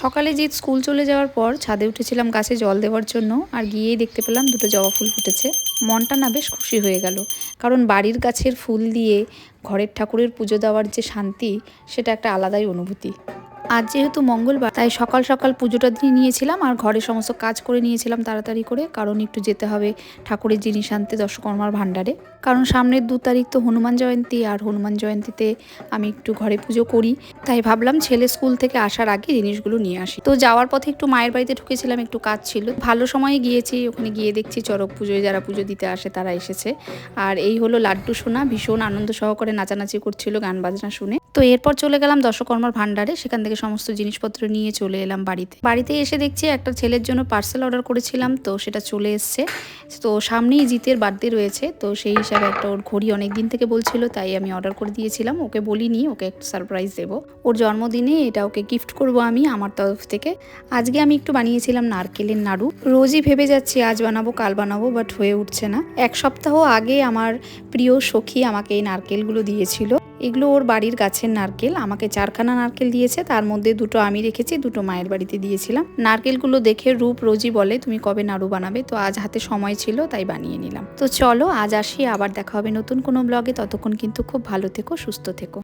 সকালে জিৎ স্কুল চলে যাওয়ার পর ছাদে উঠেছিলাম গাছে জল দেওয়ার জন্য, আর গিয়েই দেখতে পেলাম দুটো জবা ফুল ফুটেছে। মনটা না বেশ খুশি হয়ে গেল, কারণ বাড়ির গাছের ফুল দিয়ে ঘরের ঠাকুরের পুজো দেওয়ার যে শান্তি, সেটা একটা আলাদাই অনুভূতি। আজ যেহেতু মঙ্গলবার, তাই সকাল সকাল পুজোটা দিয়ে নিয়েছিলাম আর ঘরে সমস্ত কাজ করে নিয়েছিলাম তাড়াতাড়ি করে, কারণ একটু যেতে হবে ঠাকুরের জিনিস আনতে দশকর্মার ভাণ্ডারে। কারণ সামনের 2 তারিখ তো হনুমান জয়ন্তী, আর হনুমান জয়ন্তীতে আমি একটু ঘরে পুজো করি, তাই ভাবলাম ছেলে স্কুল থেকে আসার আগে জিনিসগুলো নিয়ে আসি। তো যাওয়ার পথে একটু মায়ের বাড়িতে ঢুকেছিলাম, একটু কাজ ছিল, ভালো সময়ে গিয়েছি। ওখানে গিয়ে দেখছি চড়ক পুজোয় যারা পুজো দিতে আসে তারা এসেছে। আর এই হলো লাড্ডু সোনা, ভীষণ আনন্দ সহকারে নাচানাচি করছিল গান বাজনা শুনে। তো এরপর চলে গেলাম দশকর্মার ভাণ্ডারে, সেখান থেকে সমস্ত জিনিসপত্র নিয়ে চলে এলাম বাড়িতে এসে দেখছি একটা ছেলের জন্য পার্সেল অর্ডার করেছিলাম, তো সেটা চলে এসছে। তো সামনেই জিতের বার্থডে রয়েছে, তো সেই হিসাবে একটা ওর ঘড়ি অনেক দিন থেকে বলছিল, তাই আমি অর্ডার করে দিয়েছিলাম। ওকে বলিনি, ওকে একটা সারপ্রাইজ দেবো ওর জন্মদিনে, এটা ওকে গিফট করব আমি আমার তরফ থেকে। আজকে আমি একটু বানিয়েছিলাম নারকেলের নাড়ু। রোজই ভেবে যাচ্ছি আজ বানাবো কাল বানাবো, বাট হয়ে উঠছে না। 1 সপ্তাহ আগে আমার প্রিয় সখী আমাকে এই নারকেলগুলো দিয়েছিল। এগুলো ওর বাড়ির গাছের নারকেল, আমাকে 4খানা নারকেল দিয়েছে, তার মধ্যে 2টো আমি রেখেছি, 2টো মায়ের বাড়িতে দিয়েছিলাম। নারকেলগুলো দেখে রূপ রোজই বলে তুমি কবে নাড়ু বানাবে, তো আজ হাতে সময় ছিল তাই বানিয়ে নিলাম। তো চলো আজ আসি, আবার দেখা হবে নতুন কোনো ব্লগে। ততক্ষণ কিন্তু খুব ভালো থেকো, সুস্থ থেকো।